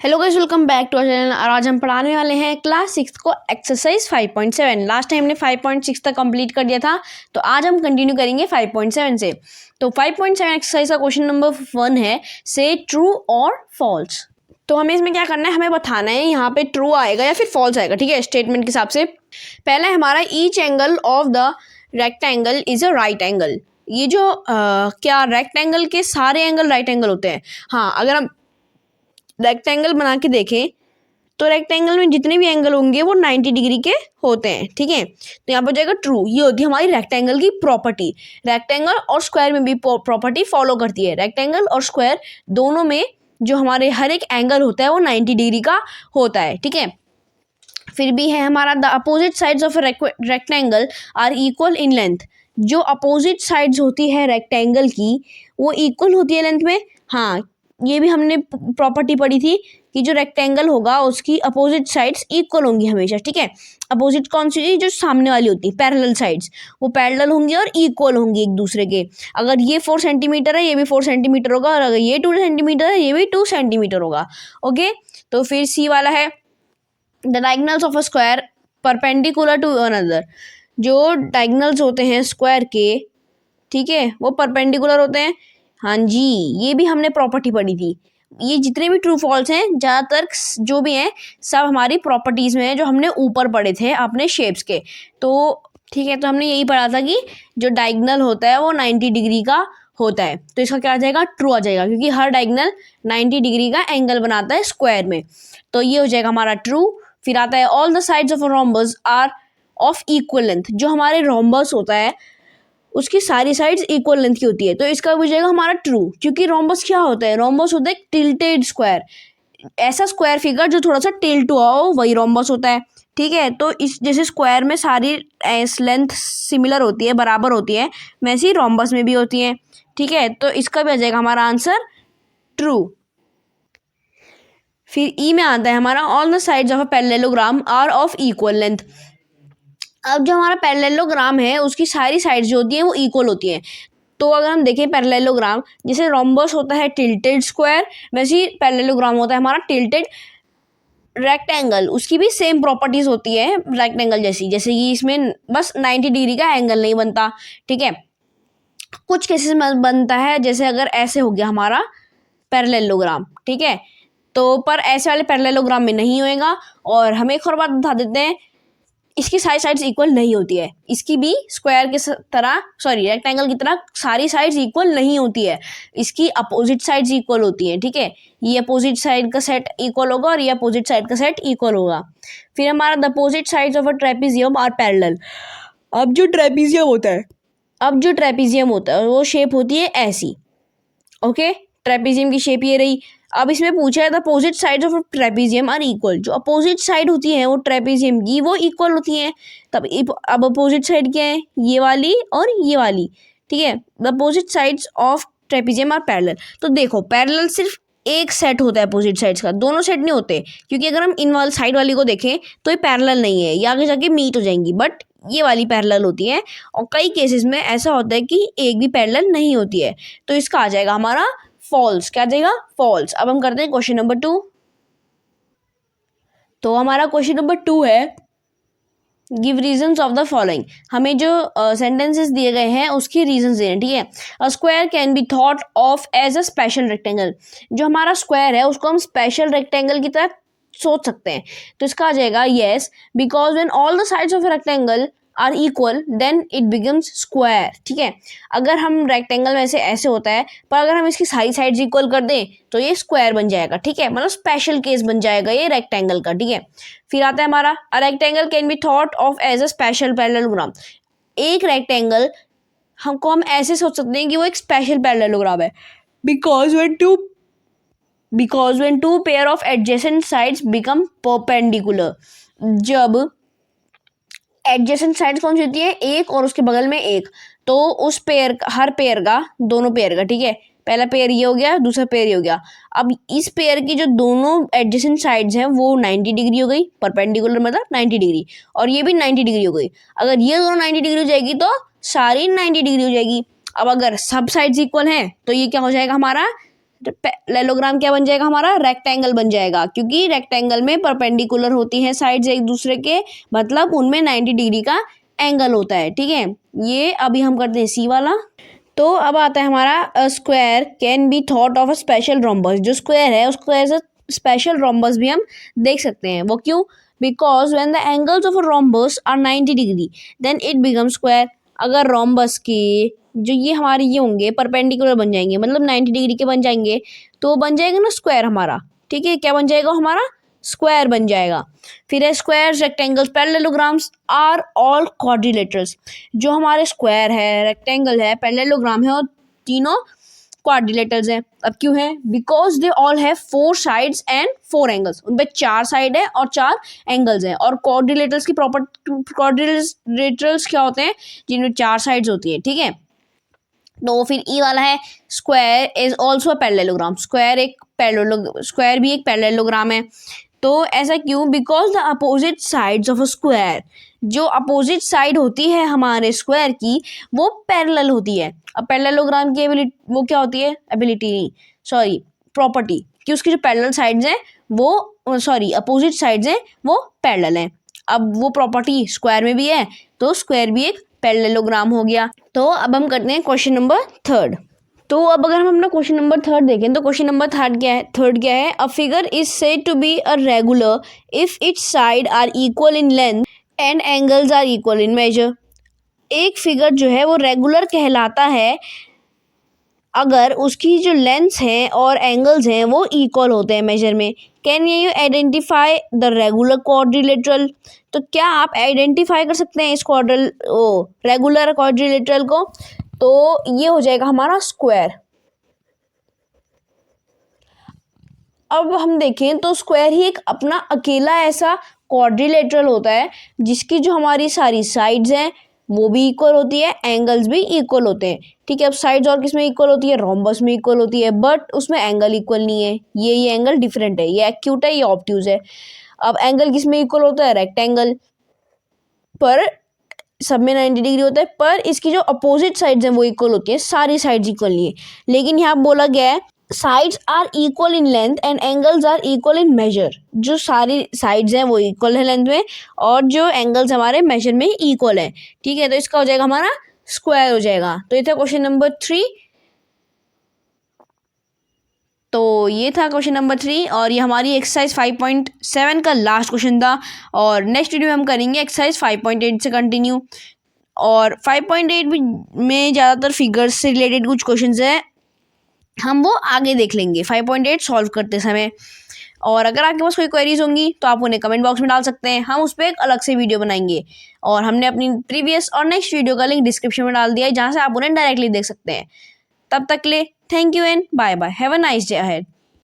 Hello guys, welcome back to our channel. और आज हम पढ़ाने वाले हैं क्लास 6 को एक्सरसाइज 5.7। लास्ट टाइम हमने 5.6 तक कंप्लीट कर दिया था, तो आज हम कंटिन्यू करेंगे 5.7 से। तो 5.7 एक्सरसाइज का क्वेश्चन नंबर 1 है, से ट्रू और फॉल्स। तो हमें इसमें क्या करना है, हमें बताना है यहाँ पे ट्रू आएगा या फिर फॉल्स आएगा। ठीक है, स्टेटमेंट के हिसाब से पहला हमारा each angle of the rectangle is a right angle. ये जो क्या रेक्टेंगल के सारे एंगल राइट एंगल होते हैं? हाँ, अगर हम रेक्टेंगल बना के देखें तो रेक्टेंगल में जितने भी एंगल होंगे वो 90 डिग्री के होते हैं। ठीक है, तो यहाँ पर जाएगा ट्रू। ये होती है हमारी रेक्टेंगल की प्रॉपर्टी। रेक्टेंगल और स्क्वायर में भी प्रॉपर्टी फॉलो करती है। रेक्टेंगल और स्क्वायर दोनों में जो हमारे हर एक एंगल होता है वो 90 डिग्री का होता है। ठीक है, फिर भी है हमारा the opposite sides of rectangle are equal in length. जो अपोजिट साइड्स होती है रेक्टेंगल की वो इक्वल होती है लेंथ में। हाँ, ये भी हमने प्रॉपर्टी पढ़ी थी कि जो रेक्टेंगल होगा उसकी अपोजिट साइड्स इक्वल होंगी हमेशा। ठीक है, अपोजिट कौन सी? जो सामने वाली होती है पैरेलल साइड्स, वो पैरेलल होंगी और इक्वल होंगी एक दूसरे के। अगर ये 4 सेंटीमीटर है ये भी 4 सेंटीमीटर होगा, और अगर ये 2 सेंटीमीटर है ये भी 2 सेंटीमीटर होगा। ओके, तो फिर सी वाला है the diagonals of a square perpendicular to one another. जो डायगोनल्स होते हैं स्क्वायर के, ठीक है, वो परपेंडिकुलर होते हैं। हाँ जी, ये भी हमने प्रॉपर्टी पढ़ी थी। ये जितने भी ट्रू फॉल्स हैं ज़्यादातर जो भी हैं सब हमारी प्रॉपर्टीज़ में हैं, जो हमने ऊपर पढ़े थे अपने शेप्स के। तो ठीक है, तो हमने यही पढ़ा था कि जो डायगोनल होता है वो 90 डिग्री का होता है। तो इसका क्या आ जाएगा? ट्रू आ जाएगा, क्योंकि हर डायगोनल 90 डिग्री का एंगल बनाता है स्क्वायर में। तो ये हो जाएगा हमारा ट्रू। फिर आता है all the sides of a rhombus are of equal length. जो हमारे रोम्बस होता है उसकी सारी साइड्स इक्वल लेंथ की होती है, तो इसका हो जाएगा हमारा ट्रू। क्योंकि रोम्बस क्या होता है? रोम्बस होता है एक टिल्टेड स्क्वायर। ऐसा स्क्वायर फिगर जो थोड़ा सा टिल्ट हुआ हो वही रोम्बस होता है। ठीक है, तो इस जैसे स्क्वायर में सारी लेंथ सिमिलर होती है, बराबर होती है, वैसे ही रोम्बस में भी होती है। ठीक है, तो इसका भी आ जाएगा हमारा आंसर ट्रू। फिर ई में आता है हमारा all the sides of a parallelogram are of equal length. अब जो हमारा पैरेललोग्राम है उसकी सारी साइड्स जो होती हैं वो इक्वल होती हैं। तो अगर हम देखें पैरेललोग्राम, जैसे रोम्बस होता है टिल्टेड स्क्वायर, वैसे ही पैरेललोग्राम होता है हमारा टिल्टेड रेक्टेंगल। उसकी भी सेम प्रॉपर्टीज होती है रेक्टेंगल जैसी, जैसे कि इसमें बस 90 डिग्री का एंगल नहीं बनता। ठीक है, कुछ केसेस में बनता है, जैसे अगर ऐसे हो गया हमारा पैरेललोग्राम। ठीक है, तो पर ऐसे वाले पैरेललोग्राम में नहीं होएगा। और हमें एक और बात बता देते हैं, इसकी सारी साइड्स इक्वल नहीं होती है। इसकी भी स्क्वायर के तरह, सॉरी रेक्टेंगल की तरह सारी साइड्स इक्वल नहीं होती है। इसकी अपोजिट साइड्स इक्वल होती हैं। ठीक है, ये अपोजिट साइड का सेट इक्वल होगा और ये अपोजिट साइड का सेट इक्वल होगा। फिर हमारा the opposite sides of a trapezium are parallel. अब जो ट्रेपेजियम होता है वो शेप होती है ऐसी। ओके, ट्रेपेजियम की शेप ये रही। अब इसमें पूछा है the opposite sides of trapezium are equal. जो अपोजिट साइड होती है वो ट्रेपेजियम की वो इक्वल होती हैं। तब अब अपोजिट साइड क्या है? ये वाली और ये वाली। ठीक है, the opposite sides of trapezium are parallel. तो देखो, पैरेलल सिर्फ एक सेट होता है अपोजिट साइड्स का, दोनों सेट नहीं होते। क्योंकि अगर हम इन वाली साइड वाली को देखें तो ये पैरेलल नहीं है, ये आगे जाके मीट हो जाएंगी, बट ये वाली पैरेलल होती है। और कई केसेस में ऐसा होता है कि एक भी पैरेलल नहीं होती है। तो इसका आ जाएगा हमारा फॉल्स। क्या देगा? फॉल्स। अब हम करते हैं क्वेश्चन नंबर 2। तो हमारा क्वेश्चन नंबर 2 है, give reasons of the following. हमें जो सेंटेंसेस दिए गए हैं उसकी रीजंस देने। ठीक है, a square can be thought of as a special rectangle. जो हमारा स्क्वायर है उसको हम स्पेशल रेक्टेंगल की तरह सोच सकते हैं। तो इसका आ जाएगा yes, because when all the sides of rectangle are equal then it becomes square. ठीक है, अगर हम रेक्टेंगल में ऐसे होता है, पर अगर हम इसकी सारी साइड्स इक्वल कर दें तो ये स्क्वायर बन जाएगा। ठीक है, मतलब स्पेशल केस बन जाएगा ये रेक्टेंगल का। ठीक है, फिर आता है हमारा a rectangle can be thought of as a special parallelogram. एक रेक्टेंगल हम ऐसे सोच सकते हैं कि वो एक स्पेशल पैरेललोग्राम है, because when two pair of adjacent sides become perpendicular। जब एडजेसेंट साइड्स कौन सी होती है? एक और उसके बगल में एक। तो उस पेयर, हर पेयर का, दोनों पेयर का, ठीक है, पहला पेयर ये हो गया, दूसरा पेयर ये हो गया। अब इस पेयर की जो दोनों एडजेसेंट साइड्स हैं वो 90 डिग्री हो गई, परपेंडिकुलर मतलब 90 डिग्री, और ये भी 90 डिग्री हो गई। अगर ये दोनों 90 डिग्री हो जाएगी तो सारी 90 डिग्री हो जाएगी। अब अगर सब साइड्स इक्वल हैं तो ये क्या हो जाएगा हमारा? पैरेललोग्राम क्या बन जाएगा हमारा, रेक्टेंगल बन जाएगा, क्योंकि रेक्टेंगल में परपेंडिकुलर होती हैं साइड्स एक दूसरे के, मतलब उनमें 90 डिग्री का एंगल होता है। ठीक है, ये अभी हम करते हैं सी वाला। तो अब आता है हमारा square can be thought of a special rhombus. जो स्क्वायर है उसको एज अ स्पेशल रोम्बस भी हम देख सकते हैं। वो क्यों, because when the angles of a rhombus are 90 degree then it become square. अगर रोम्बस के जो ये हमारे ये होंगे परपेंडिकुलर बन जाएंगे, मतलब 90 डिग्री के बन जाएंगे, तो बन जाएगा ना स्क्वायर हमारा। ठीक है, क्या बन जाएगा हमारा, स्क्वायर बन जाएगा। फिर है squares, rectangles, parallelograms are all quadrilaterals. जो हमारे स्क्वायर है, रेक्टेंगल है, पैरेललोग्राम है और तीनों क्वाड्रिलेटरल्स हैं। अब क्यों है, because they all have 4 sides and 4 angles. उनपे 4 साइड है और 4 एंगल्स हैं। और क्वाड्रिलेटरल्स की क्वाड्रिलेटरल्स क्या होते हैं, जिनमें 4 साइड्स होती है। ठीक है, तो फिर ई वाला है square is also a parallelogram. Square भी एक पैरेललोग्राम है। तो ऐसा क्यों, because the opposite sides of a square, जो अपोजिट साइड होती है हमारे स्क्वायर की वो पैरेलल होती है। अब पैरेललोग्राम की एबिलिटी वो क्या होती है, एबिलिटी नहीं सॉरी प्रॉपर्टी, कि उसकी जो पैरेलल साइड्स हैं वो अपोजिट साइड्स हैं वो पैरेलल हैं। अब वो प्रॉपर्टी स्क्वायर में भी है, तो स्क्वायर भी एक पैरेललोग्राम हो गया। तो अब हम करते हैं क्वेश्चन नंबर 3। तो अब अगर हम अपना क्वेश्चन नंबर 3 देखें तो क्वेश्चन नंबर 3 क्या है, a figure is said to be a regular if its side are equal in length and angles are equal in measure. एक फिगर जो है वो रेगुलर कहलाता है अगर उसकी जो लेंथ्स हैं और एंगल्स हैं वो इक्वल होते हैं मेजर में। Can you identify the regular quadrilateral. तो क्या आप आइडेंटिफाई कर सकते हैं इस रेगुलर क्वाड्रिलेटरल को। तो ये हो जाएगा हमारा स्क्वायर। अब हम देखें तो स्क्वायर ही एक अपना अकेला ऐसा क्वाड्रिलेटरल होता है जिसकी जो हमारी सारी साइड्स हैं वो भी इक्वल होती है, एंगल्स भी इक्वल होते हैं। ठीक है, अब साइड्स और किस में इक्वल होती है, रोम्बस में इक्वल होती है, बट उसमें एंगल इक्वल नहीं है। ये एंगल डिफरेंट है, ये एक्यूट है, ये ऑब्ट्यूज है। अब एंगल किस में इक्वल होता है, रेक्टेंगल पर सब में 90 डिग्री होता है, पर इसकी जो अपोजिट साइड्स हैं वो इक्वल होती है, सारी साइड्स इक्वल नहीं है। लेकिन यहाँ बोला गया है sides are equal in length and angles are equal in measure. जो सारी साइड्स हैं वो इक्वल है लेंथ में और जो एंगल्स हमारे मेजर में इक्वल है। ठीक है, तो इसका हो जाएगा हमारा स्क्वायर हो जाएगा। तो ये था क्वेश्चन नंबर 3। तो ये था क्वेश्चन नंबर 3 और ये हमारी एक्सरसाइज 5.7 का लास्ट क्वेश्चन था। और नेक्स्ट वीडियो में हम करेंगे एक्सरसाइज 5.8 से कंटिन्यू। और 5.8 में ज़्यादातर फिगर्स से रिलेटेड कुछ क्वेश्चंस हैं, हम वो आगे देख लेंगे 5.8 सॉल्व करते समय। और अगर आपके पास कोई क्वेरीज होंगी तो आप उन्हें कमेंट बॉक्स में डाल सकते हैं, हम उस पर एक अलग से वीडियो बनाएंगे। और हमने अपनी प्रीवियस और नेक्स्ट वीडियो का लिंक डिस्क्रिप्शन में डाल दिया है, जहाँ से आप उन्हें डायरेक्टली देख सकते हैं। तब तक के लिए thank you and bye bye, have a nice day ahead.